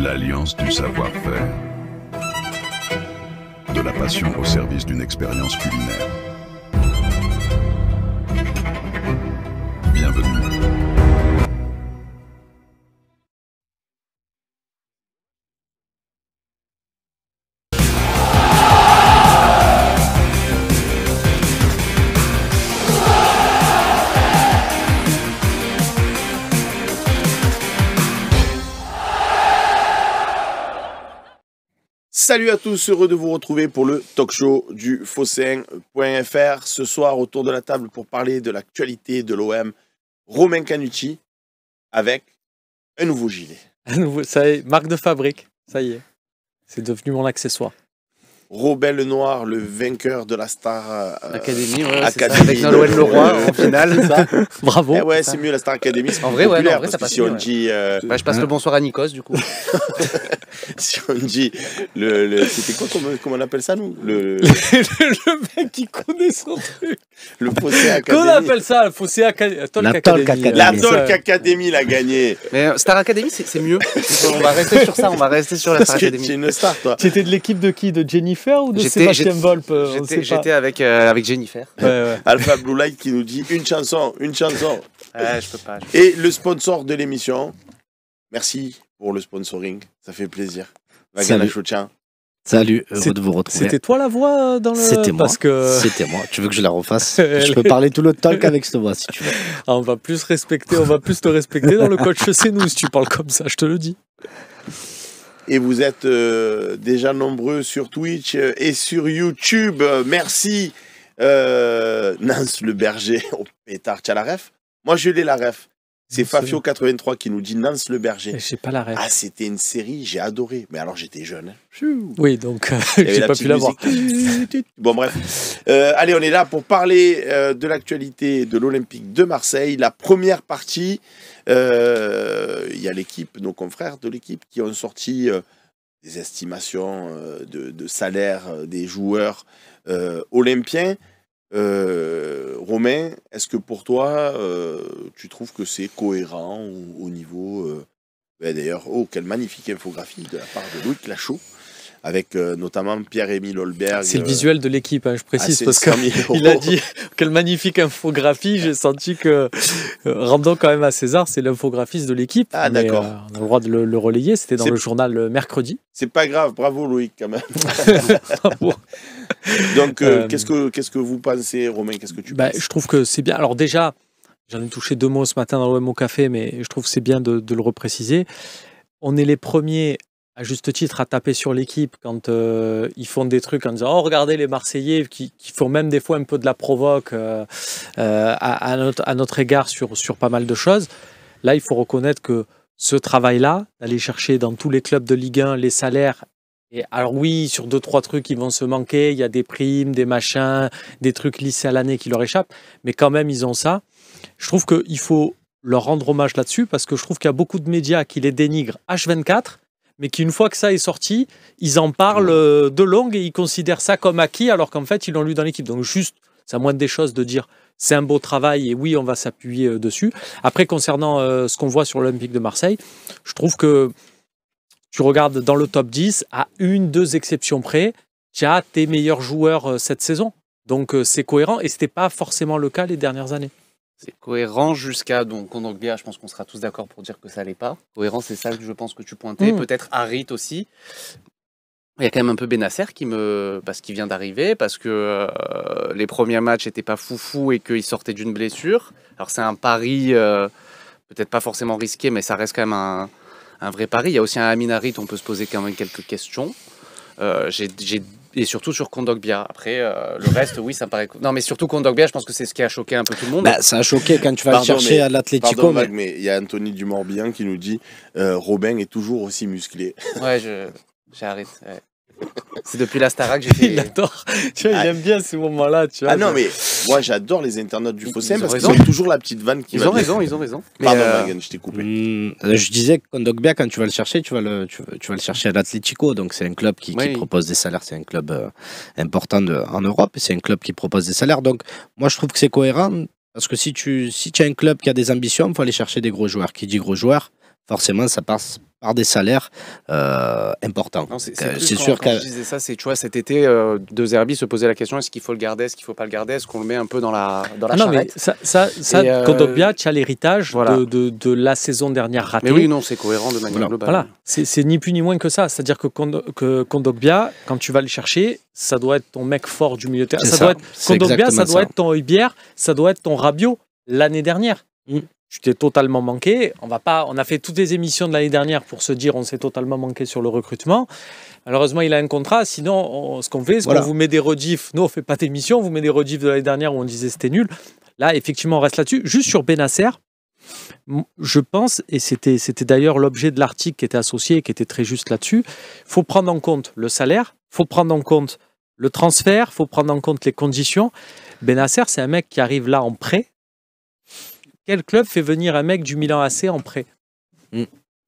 L'alliance du savoir-faire. De la passion au service d'une expérience culinaire. Bienvenue. Salut à tous, heureux de vous retrouver pour le talk show du Phocéen.fr. Ce soir, autour de la table pour parler de l'actualité de l'OM, Romain Canucci avec un nouveau gilet. Un nouveau, ça y est, marque de fabrique, ça y est. C'est devenu mon accessoire. Robin Lenoir, le vainqueur de la Star Academy, ouais, Academy, avec Nolwenn Leroy en finale, c'est ça. Bravo. Eh ouais, c'est mieux la Star Academy. En vrai, ouais, non, en vrai, parce ça que passe si mieux, on ouais. dit, Je passe le bonsoir à Nikos, du coup. si on dit c'était quoi comment on appelle ça nous Le mec qui connaît son truc. le Phocéen Comment on Academy. appelle ça le Phocéen Academy? La Talk Academy. La Talk Academy l'a gagné. Mais Star Academy, c'est mieux. On va rester sur ça, on va rester sur la Parce Star que Academy. tu es une star, toi. Tu étais de l'équipe de qui? De Jennifer ou de J'étais- Sébastien Volpe? On sait pas. J'étais avec Jennifer. Ouais. Alpha Blue Light qui nous dit une chanson. Ouais, je peux pas. Et le sponsor de l'émission, merci pour le sponsoring, ça fait plaisir. Vagana Salut. Chochin. Salut, C'est- heureux de vous retrouver. C'était toi la voix dans le... C'était moi. Parce que C'était moi. Tu veux que je la refasse? Je peux parler tout le talk avec cette voix si tu veux. on va plus te respecter dans le coach c'est nous si tu parles comme ça, je te le dis. Et vous êtes déjà nombreux sur Twitch et sur YouTube. Merci Nance le berger. Oh pétard, tu as la ref? Moi je l'ai la ref. C'est Absolument. Fafio83 qui nous dit Nance le berger. Je sais pas la rêve. Ah, c'était une série, j'ai adoré. Mais alors j'étais jeune. Hein. Oui, donc Il y avait j'ai la pas petite pu la voir. musique. Bon, bref. Allez, on est là pour parler de l'actualité de l'Olympique de Marseille. La première partie, il y a l'équipe, nos confrères de l'équipe, qui ont sorti des estimations de salaire des joueurs olympiens. Romain, est-ce que pour toi, tu trouves que c'est cohérent au niveau... D'ailleurs, quelle magnifique infographie de la part de Louis Clachot, avec notamment Pierre-Émile Holberg. C'est le visuel de l'équipe, hein, je précise, c'est parce 100 000 qu'il a euros. dit quelle magnifique infographie. J'ai senti que, rendons quand même à César, c'est l'infographiste de l'équipe. Ah, mais, d'accord. on a le droit de le relayer. C'était dans C'est- le journal mercredi. C'est pas grave, bravo Loïc quand même. Bravo. Donc, Euh, qu'est-ce que vous pensez, Romain? Qu'est-ce que tu Bah, penses? je trouve que c'est bien. Alors déjà, j'en ai touché 2 mots ce matin dans l'OM au café, mais je trouve que c'est bien de le repréciser. On est les premiers, à juste titre, à taper sur l'équipe quand ils font des trucs en disant « Oh, regardez les Marseillais qui font même des fois un peu de la provoque à notre égard sur pas mal de choses. » Là, il faut reconnaître que ce travail-là, d'aller chercher dans tous les clubs de Ligue 1 les salaires, et alors oui, sur 2-3 trucs, ils vont se manquer, il y a des primes, des machins, des trucs lissés à l'année qui leur échappent, mais quand même, ils ont ça. Je trouve qu'il faut leur rendre hommage là-dessus, parce que je trouve qu'il y a beaucoup de médias qui les dénigrent H24, mais qu'une fois que ça est sorti, ils en parlent de longue et ils considèrent ça comme acquis, alors qu'en fait, ils l'ont lu dans l'équipe. Donc juste, c'est la moindre des choses de dire c'est un beau travail et oui, on va s'appuyer dessus. Après, concernant ce qu'on voit sur l'Olympique de Marseille, je trouve que tu regardes dans le top 10, à 1-2 exceptions près, tu as tes meilleurs joueurs cette saison. Donc c'est cohérent et ce n'était pas forcément le cas les dernières années. C'est cohérent jusqu'à Kondogbia, je pense qu'on sera tous d'accord pour dire que ça l'est pas. Cohérent, c'est ça que je pense que tu pointais. Peut-être Harit aussi. Il y a quand même un peu Benasser parce qu'il vient d'arriver, parce que les premiers matchs n'étaient pas foufou et qu'il sortait d'une blessure. Alors c'est un pari peut-être pas forcément risqué, mais ça reste quand même un vrai pari. Il y a aussi un Amin Harit, on peut se poser quand même quelques questions. Et surtout sur Kondogbia. Après, le reste, oui, ça me paraît... Non, mais surtout Kondogbia, je pense que c'est ce qui a choqué un peu tout le monde. Bah, ça a choqué quand tu vas le chercher à l'Atlético. Pardon, Mag, mais il y a Anthony Dumorbihan qui nous dit Robin est toujours aussi musclé. Ouais, j'arrête. Ouais. C'est depuis la Starac que j'ai fait... Il adore. Tu vois, il aime bien ces moments-là. Tu vois, Ah non, mais moi j'adore les internautes du Phocéen Ils ont parce qu'ils raison. ont toujours la petite vanne qui Ils va ont bien. raison, ils ont raison. Mais, Pardon, Magan, je t'ai coupé. Je disais que Kondogbia, quand tu vas le chercher, tu vas le chercher à l'Atlético. Donc c'est un club qui Oui. propose des salaires. C'est un club important en Europe. C'est un club qui propose des salaires. Donc moi je trouve que c'est cohérent. Parce que si tu as un club qui a des ambitions, il faut aller chercher des gros joueurs. Qui dit gros joueurs, forcément, ça passe par des salaires importants. C'est C'est sûr sûr quand que je disais ça, c'est tu vois cet été, De Zerbi se posait la question est-ce qu'il faut le garder, est-ce qu'il faut pas le garder, est-ce qu'on le met un peu dans la Non, mais charrette. Et, Kondogbia, tu as l'héritage voilà. de la saison dernière ratée. Mais oui, non, c'est cohérent de manière globale. Voilà, c'est ni plus ni moins que ça. C'est-à-dire que Kondogbia, quand tu vas le chercher, ça doit être ton mec fort du milieu de terrain. C'est Ça ça, doit être c'est Kondogbia, ça exactement doit ça. être ton Heubière, ça doit être ton Rabiot l'année dernière. Tu t'es totalement manqué. On a fait toutes les émissions de l'année dernière pour se dire on s'est totalement manqué sur le recrutement. Malheureusement, il a un contrat. Sinon, ce qu'on fait, c'est qu'on vous met des rediffs. Nous, on fait pas d'émission, on vous met des rediffs de l'année dernière où on disait c'était nul. Là, effectivement, on reste là-dessus. Juste sur Benasser, je pense, et c'était d'ailleurs l'objet de l'article qui était associé et qui était très juste là-dessus, il faut prendre en compte le salaire, il faut prendre en compte le transfert, il faut prendre en compte les conditions. Benasser, c'est un mec qui arrive là en prêt. Quel club fait venir un mec du Milan AC en prêt?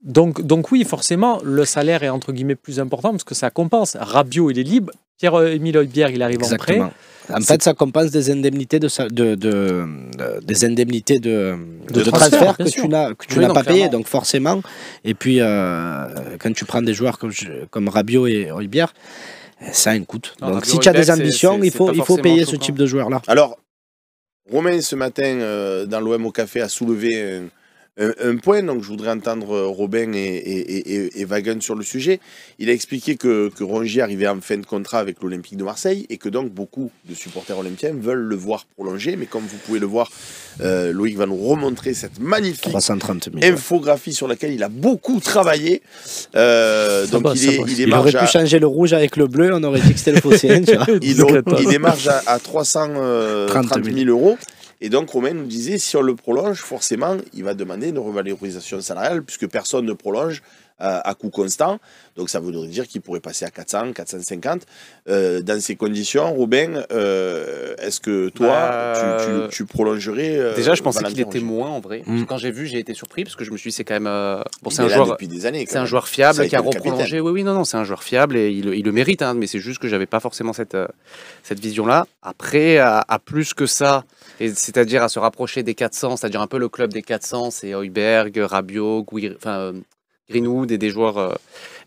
Donc oui, forcément, le salaire est entre guillemets plus important parce que ça compense. Rabiot, il est libre. Pierre-Emile Heubière, il arrive en prêt. En fait, ça compense des indemnités de transfert que tu n'as pas payé, donc forcément. Et puis, quand tu prends des joueurs comme Rabiot et Heubière, ça a un coût. Donc, Rabiot, si tu as des Heubière, ambitions, il faut payer ce type de joueurs-là. Alors, Romain, ce matin, dans l'OM au Café, a soulevé un point, donc je voudrais entendre Robin et Wagen sur le sujet. Il a expliqué que Rongier arrivait en fin de contrat avec l'Olympique de Marseille et que donc beaucoup de supporters olympiens veulent le voir prolonger, mais comme vous pouvez le voir, Loïc va nous remontrer cette magnifique 330 000, infographie sur laquelle il a beaucoup travaillé. Donc il aurait pu changer le rouge avec le bleu, on aurait dit que c'était le Phocéen. Il démarche à 330 000 euros. Et donc, Romain nous disait, si on le prolonge, forcément, il va demander une revalorisation salariale, puisque personne ne prolonge à coût constant. Donc, ça voudrait dire qu'il pourrait passer à 400, 450. Dans ces conditions, Robin, est-ce que toi, tu prolongerais Déjà, je pensais qu'il Valentin était Rongier moins en vrai. Quand j'ai vu, j'ai été surpris, parce que je me suis dit, c'est quand même... Bon, c'est un là joueur... depuis des années. C'est un joueur fiable qui a reprolongé. reprolongé. Oui, non, c'est un joueur fiable et il le mérite, hein, mais c'est juste que j'avais pas forcément cette vision-là. Après, à plus que ça, c'est-à-dire à se rapprocher des 400, c'est-à-dire un peu le club des 400, c'est Heuberg, Rabiot, Greenwood et des joueurs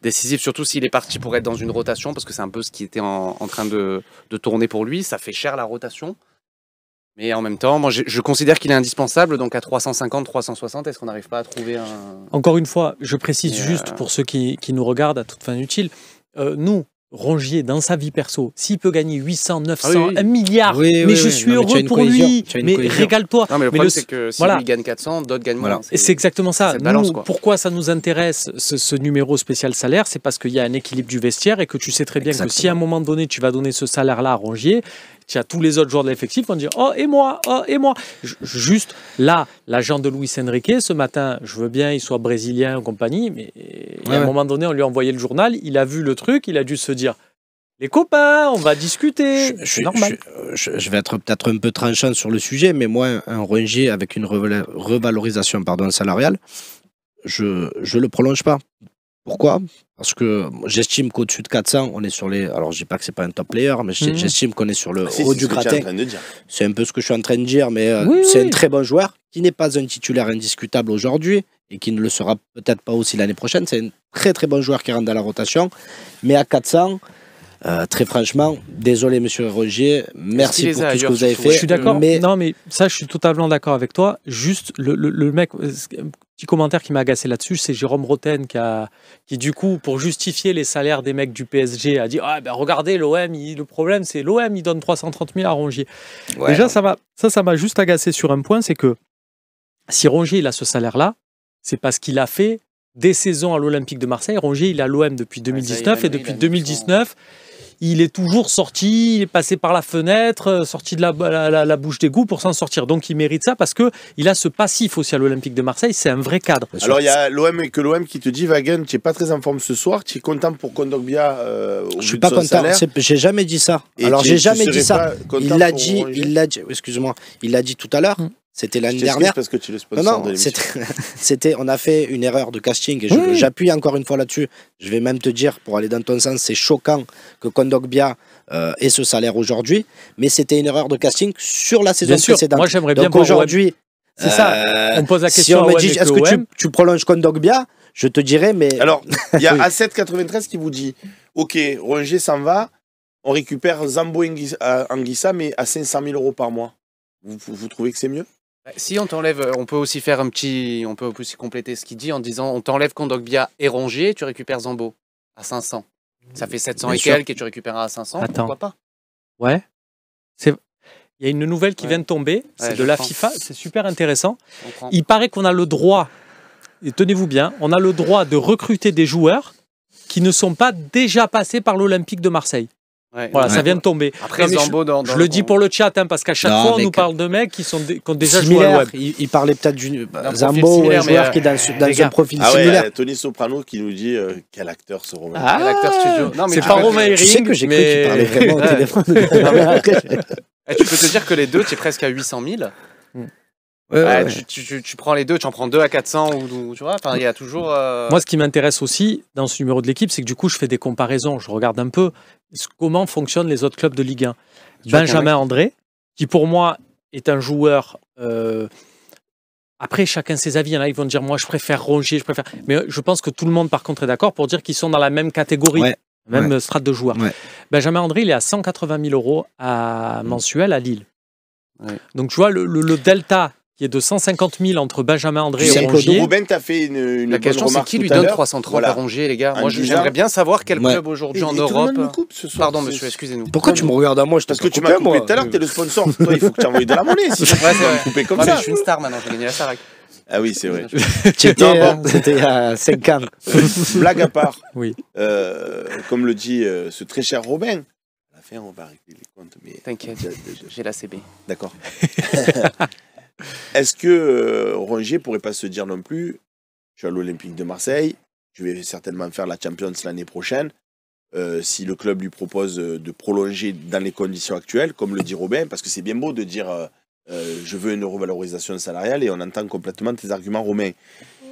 décisifs, surtout s'il est parti pour être dans une rotation, parce que c'est un peu ce qui était en train de tourner pour lui. Ça fait cher la rotation. Mais en même temps, moi, je considère qu'il est indispensable, donc à 350, 360, est-ce qu'on n'arrive pas à trouver un... Encore une fois, je précise juste pour ceux qui nous regardent à toute fin utile, nous, Rongier, dans sa vie perso, s'il peut gagner 800, 900, 1 milliard, mais je suis heureux pour lui, mais régale-toi. Non, mais le problème, c'est que si lui gagne 400, d'autres gagnent moins. Et c'est exactement ça. Cette balance, nous, pourquoi ça nous intéresse, ce numéro spécial salaire, c'est parce qu'il y a un équilibre du vestiaire et que tu sais très bien que si à un moment donné, tu vas donner ce salaire-là à Rongier, tu as tous les autres joueurs de l'effectif qui vont dire « Oh, et moi !» Juste, là, l'agent de Luis Enrique, ce matin, je veux bien, il soit brésilien ou compagnie, mais à un moment donné, on lui a envoyé le journal, il a vu le truc, il a dû se dire « Les copains, on va discuter !» C'est normal. Je vais être peut-être un peu tranchant sur le sujet, mais moi, un Rongier avec une revalorisation salariale, je le prolonge pas. Pourquoi? Parce que j'estime qu'au-dessus de 400, on est sur les... Alors, je dis pas que c'est pas un top player, mais j'estime qu'on est sur le haut du gratin. C'est un peu ce que je suis en train de dire, mais c'est un très bon joueur qui n'est pas un titulaire indiscutable aujourd'hui et qui ne le sera peut-être pas aussi l'année prochaine. C'est un très très bon joueur qui rentre dans la rotation. Mais à 400, très franchement, désolé monsieur Rongier, merci pour tout ce que vous avez fait. Je suis d'accord, non mais ça je suis totalement d'accord avec toi. Juste le mec, petit commentaire qui m'a agacé là-dessus, c'est Jérôme Roten qui du coup, pour justifier les salaires des mecs du PSG, a dit ah ben regardez l'OM, le problème c'est l'OM, il donne 330 000 à Rongier. Ouais, déjà ça m'a juste agacé sur un point, c'est que si Rongier il a ce salaire-là, c'est parce qu'il a fait des saisons à l'Olympique de Marseille. Rongier il est à l'OM depuis 2019 et depuis 2019. Il est toujours sorti, il est passé par la fenêtre, sorti de la bouche d'égout pour s'en sortir. Donc il mérite ça parce qu'il a ce passif aussi à l'Olympique de Marseille, c'est un vrai cadre. Alors il y a l'OM qui te dit, Wagen, tu n'es pas très en forme ce soir, tu es content pour Kondogbia Je suis pas content, j'ai jamais dit ça. Alors j'ai jamais dit ça. Il l'a dit, excuse-moi, il l'a dit tout à l'heure. C'était l'année dernière. Parce que tu es le sponsor de l'émission. On a fait une erreur de casting et j'appuie encore une fois là-dessus. Je vais même te dire, pour aller dans ton sens, c'est choquant que Kondogbia ait ce salaire aujourd'hui, mais c'était une erreur de casting sur la saison précédente. Moi, j'aimerais bien aujourd'hui. C'est ça. On pose la Si question on à me OM dit, et est-ce que que OM, tu prolonges Kondogbia, je te dirais, mais. Alors, il y a Oui. A793 qui vous dit ok, Rongier s'en va, on récupère Zambo Anguissa, mais à 500 000 € par mois. Vous trouvez que c'est mieux? Si on t'enlève, on peut aussi faire on peut aussi compléter ce qu'il dit en disant on t'enlève Kondogbia et Rongier, tu récupères Zambo à 500. Ça fait 700 Bien et sûr. quelques et tu récupères à 500. Attends. Pourquoi pas? ouais. Il y a une nouvelle qui vient de tomber, c'est Ouais, de je la prends. FIFA, c'est super intéressant. On prend. Il paraît qu'on a le droit, et tenez-vous bien, on a le droit de recruter des joueurs qui ne sont pas déjà passés par l'Olympique de Marseille. Ouais. Voilà, Ouais. ça vient de tomber. Après Non, mais Zambo dans Je le dis pour le chat, hein, parce qu'à chaque Non, fois, on mais nous que- parle de mecs qui ont déjà joué à Similaire. l'OM. Il parlait peut-être d'une profil Zambo ou similaire, un joueur mais, qui est dans les un gars. profil Ah ouais, similaire. Tony Soprano qui nous dit quel acteur ce Romain. Ah, L'acteur studio. Non, mais c'est tu pas peux- Romain Tu sais Herring, que j'ai cru mais- qu'il parlait vraiment au Ouais. téléphone. Tu peux te dire que les deux, tu es presque à 800 000. Ouais, Ouais, ouais. tu prends les deux, tu en prends deux à 400 ou tu vois. Enfin, il y a toujours. Moi, ce qui m'intéresse aussi dans ce numéro de l'équipe, c'est que du coup, je fais des comparaisons. Je regarde un peu comment fonctionnent les autres clubs de Ligue 1. Tu vois Benjamin André, qui pour moi est un joueur. Après, chacun ses avis. Il y en a qui vont dire moi, je préfère Rongier, je préfère. Mais je pense que tout le monde, par contre, est d'accord pour dire qu'ils sont dans la même catégorie, Ouais. même strate de joueurs. Ouais. Benjamin André, il est à 180 000 € mensuel à Lille. Ouais. Donc, tu vois, le delta qui est de 150 000 entre Benjamin André C'est et un Rongier. Ruben, t'as fait une La bonne question, c'est remarque qui lui tout à donne l'heure. 330 Voilà. à Rongier, les gars? En Moi, disant- j'aimerais bien savoir quel Ouais. club aujourd'hui en Et tout le monde me Europe. coupe ce soir. Pardon, C'est- monsieur, excusez-nous. Pourquoi tu me regardes à moi? Je Parce t'ai que tu pas m'as coupé, moi. coupé tout à l'heure, t'es le sponsor. Toi, il faut que tu envoies de la monnaie. Si tu Ouais, c'est vas me vrai. couper comme Ouais, mais ça. je suis une star maintenant, j'ai gagné la Starac. Ah oui, c'est vrai. C'était c'était il y a 5 ans. Blague à part, Oui. comme le dit ce très cher Robin, à la fin, on va régler les comptes. Mais T'inquiète, j'ai la CB. d'accord. Est-ce que Rongier pourrait pas se dire non plus, je suis à l'Olympique de Marseille, je vais certainement faire la Champions l'année prochaine, si le club lui propose de prolonger dans les conditions actuelles, comme le dit Robin, parce que c'est bien beau de dire je veux une revalorisation salariale et on entend complètement tes arguments, Romain.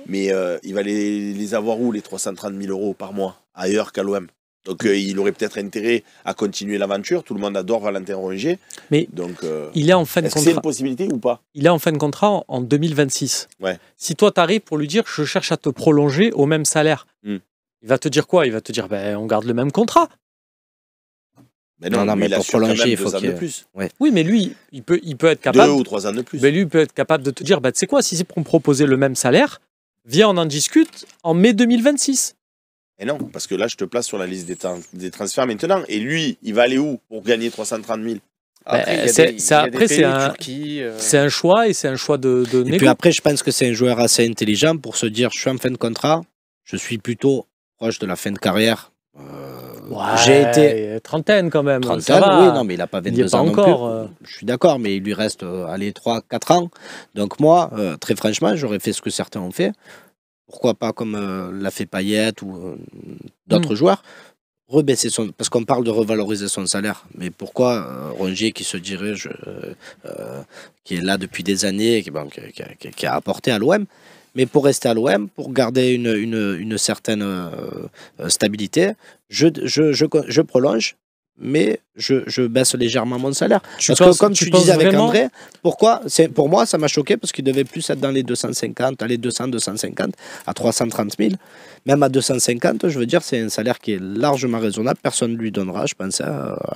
Mais il va les avoir où les 330 000 € par mois, ailleurs qu'à l'OM? Donc il aurait peut-être intérêt à continuer l'aventure. Tout le monde adore Valentin Rongier. Mais donc, il est en fin de est-ce que c'est une contrat. possibilité ou pas? Il est en fin de contrat en 2026. Ouais. Si toi, tu arrives pour lui dire je cherche à te prolonger au même salaire, il va te dire quoi? Il va te dire ben, on garde le même contrat. Mais Non, lui, mais il a pour sur quand prolonger, même il faut 2 ans qu'il- de plus. Oui, mais lui, il peut être 2 capable. ou 3 ans de plus. Ben, lui, il peut être capable de te dire ben, tu sais quoi, si c'est pour me proposer le même salaire, viens, on en discute en mai 2026. Et non, parce que là, je te place sur la liste des transferts maintenant. Et lui, il va aller où pour gagner 330 000? Après, il y a c'est- des- c'est- il y a des après, pays, c'est un- Turquie, C'est un choix et c'est un choix de Et négo. puis après, je pense que c'est un joueur assez intelligent pour se dire je suis en fin de contrat, je suis plutôt proche de la fin de carrière. Ouais, J'ai été trentaine quand même. ça trentaine, va. oui, non, mais il n'a pas Il y 22 est pas ans encore, non plus. Je suis d'accord, mais il lui reste allez, 3-4 ans. Donc moi, très franchement, j'aurais fait ce que certains ont fait. Pourquoi pas comme l'a fait Payet ou d'autres joueurs, rebaisser son... Parce qu'on parle de revaloriser son salaire. Mais pourquoi Rongier qui se dirige, qui est là depuis des années, qui a apporté à l'OM, mais pour rester à l'OM, pour garder une certaine stabilité, je prolonge, mais je baisse légèrement mon salaire. Parce que comme tu disais avec vraiment... André, pourquoi pour moi, ça m'a choqué parce qu'il devait plus être dans les 250, les 200, 250, à 330 000. Même à 250, je veux dire, c'est un salaire qui est largement raisonnable. Personne ne lui donnera, je pense,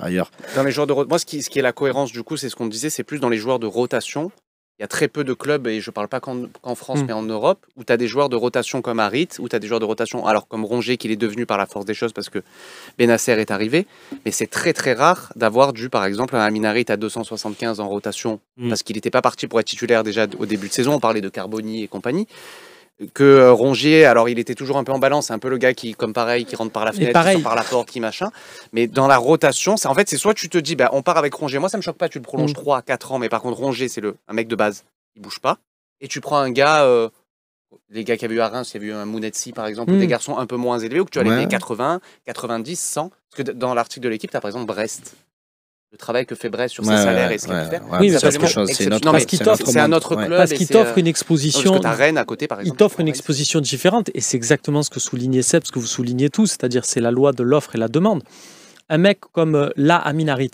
ailleurs. Dans les joueurs de moi, ce qui est la cohérence, du coup, c'est ce qu'on disait, c'est plus dans les joueurs de rotation. Il y a très peu de clubs, et je ne parle pas qu'en France, mais en Europe, où tu as des joueurs de rotation comme Harit, où tu as des joueurs de rotation, alors comme Rongier, qu'il est devenu par la force des choses parce que Benasser est arrivé. Mais c'est très très rare d'avoir par exemple, un Amin Harit à 275 en rotation, parce qu'il n'était pas parti pour être titulaire déjà au début de saison. On parlait de Carboni et compagnie. Que Rongier, alors il était toujours un peu en balance, c'est un peu le gars qui, comme pareil, qui rentre par la fenêtre, qui sort par la porte, qui machin. Mais dans la rotation, en fait, c'est soit tu te dis, bah, on part avec Rongier. Moi, ça me choque pas, tu le prolonges 3 à 4 ans, mais par contre, Rongier, c'est un mec de base, il bouge pas. Et tu prends un gars, les gars qui avaient eu à Reims, il y avait eu un Mounetsi par exemple, ou des garçons un peu moins élevés, où tu as les 80, 90, 100. Parce que dans l'article de l'équipe, tu as par exemple Brest. Le travail que fait Brest sur ses salaires et ce qu'il peut faire. Oui, mais c'est autre chose. C'est un autre club. Parce qu'il t'offre une exposition. Parce que tu as Rennes à côté, par exemple. Il t'offre une exposition différente. Et c'est exactement ce que soulignait Seb, ce que vous soulignez tous. C'est-à-dire, c'est la loi de l'offre et la demande. Un mec comme Amin Harit.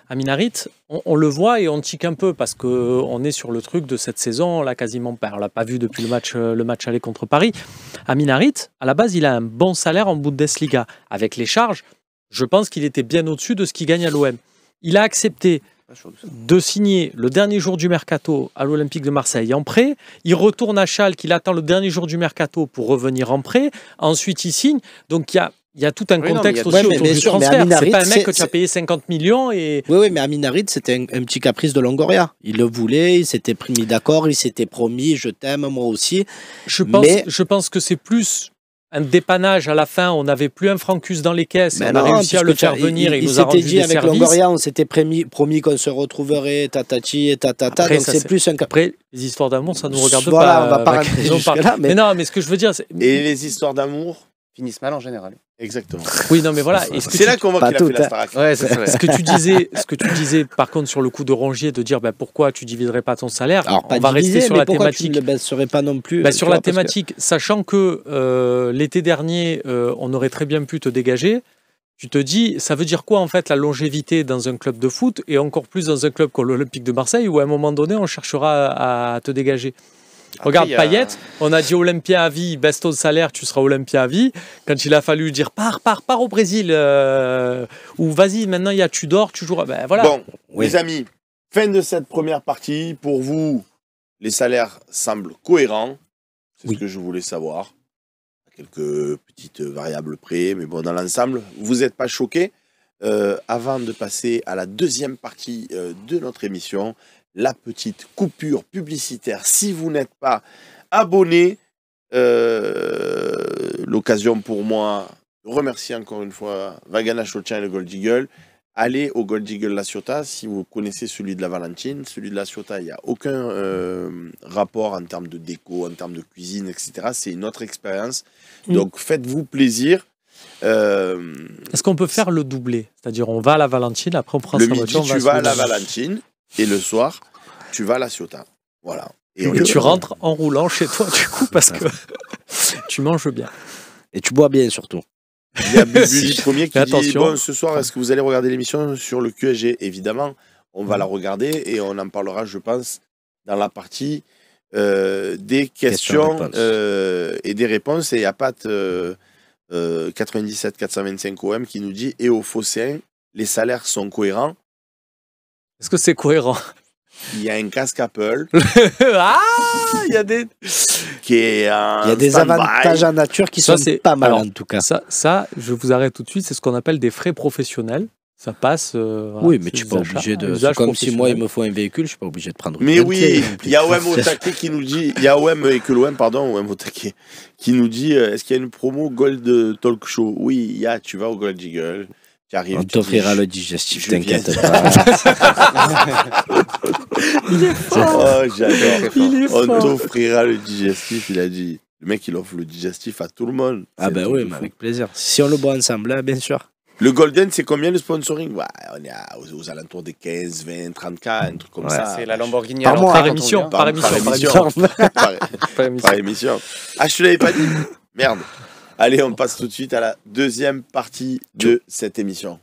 Amin Harit, on le voit et on tique un peu parce qu'on est sur le truc de cette saison, là quasiment, on l'a pas vu depuis le match aller contre Paris. Amin Harit, à la base, il a un bon salaire en Bundesliga. Avec les charges, je pense qu'il était bien au-dessus de ce qu'il gagne à l'OM. Il a accepté de signer le dernier jour du mercato à l'Olympique de Marseille en prêt. Il retourne à Schalke, il attend le dernier jour du mercato pour revenir en prêt. Ensuite, il signe. Donc, il y a tout un contexte aussi autour du transfert. C'est pas un mec que tu as payé 50 millions et... Oui, mais Amin Harit, c'était un petit caprice de Longoria. Il le voulait, il s'était mis d'accord, il s'était promis, je t'aime, moi aussi. Je pense que c'est plus un dépannage à la fin. On n'avait plus un Francus dans les caisses. On a réussi à le faire venir et il nous a rendu des services. Avec Longoria, on s'était promis qu'on se retrouverait, tatati et tatata. Après, donc c'est plus un caprice. Après, les histoires d'amour, ça ne nous regarde pas. Voilà, on va pas rentrer jusque-là. Mais non, mais ce que je veux dire... Et les histoires d'amour finissent mal en général. Exactement. Oui, non, mais voilà. C'est là qu'on voit qu'il a fait la Starac. Ouais, c'est vrai. Ce que tu disais, par contre, sur le coup de Rongier, de dire pourquoi tu diviserais pas ton salaire. Alors, on va rester sur la thématique. Tu ne le baisserais pas non plus. Sur la thématique, sachant que l'été dernier, on aurait très bien pu te dégager. Tu te dis, ça veut dire quoi en fait la longévité dans un club de foot et encore plus dans un club comme l'Olympique de Marseille où à un moment donné, on cherchera à te dégager. Après, regarde Payet, on a dit Olympia à vie, baisse ton salaire, tu seras Olympia à vie. Quand il a fallu dire pars au Brésil, ou vas-y, maintenant il y a Tudor, tu joueras. Voilà. Bon, les amis, fin de cette première partie. Pour vous, les salaires semblent cohérents. C'est ce que je voulais savoir. Quelques petites variables près, mais bon, dans l'ensemble, vous n'êtes pas choqués. Avant de passer à la deuxième partie de notre émission, la petite coupure publicitaire. Si vous n'êtes pas abonné, l'occasion pour moi de remercier encore une fois Vagana Chochin et le Gold Eagle. Allez au Gold Eagle La Ciotat si vous connaissez celui de la Valentine. Celui de La Ciotat, il n'y a aucun rapport en termes de déco, en termes de cuisine, etc. C'est une autre expérience. Donc faites-vous plaisir. Est-ce qu'on peut faire le doublé? C'est-à-dire on va à la Valentine, après on prend sa voiture. Le midi, tu vas à la Valentine. Et le soir, tu vas à La Ciotat. Voilà. Et tu rentres en roulant chez toi, du coup, parce que tu manges bien. Et tu bois bien, surtout. Il y a Bubu du premier qui dit, bon, ce soir, est-ce que vous allez regarder l'émission sur le QSG? Évidemment, on va la regarder et on en parlera, je pense, dans la partie des questions et des réponses. Et il y a Pat 97 425 OM qui nous dit, et aux Phocéens, les salaires sont cohérents. Est-ce que c'est cohérent? Il y a un casque Apple. Il y a des... Il y a des avantages en nature qui sont pas mal. Alors, en tout cas. Ça, je vous arrête tout de suite, c'est ce qu'on appelle des frais professionnels. Ça passe. Oui, mais tu n'es pas obligé de. C'est comme si moi, il me faut un véhicule, je ne suis pas obligé de prendre. Mais oui, il y a OM au taquet qui nous dit. Il y a OM et que l'OM, pardon, OM au taquet, qui nous dit est-ce qu'il y a une promo Gold Talk Show? Oui, il y a, tu vas au Gold Eagle. On t'offrira le digestif, t'inquiète pas. Il est fort. Oh, j'adore. On t'offrira le digestif, il a dit. Le mec, il offre le digestif à tout le monde. Ah ben oui, mais avec plaisir. Si on le boit ensemble, là, bien sûr. Le Golden, c'est combien le sponsoring? Ouais, on est aux alentours des 15, 20, 30K, un truc comme ça. C'est la Lamborghini par mois, par émission. Par émission. Par émission. Ah, je te l'avais pas dit? Merde. Allez, on passe tout de suite à la deuxième partie de cette émission.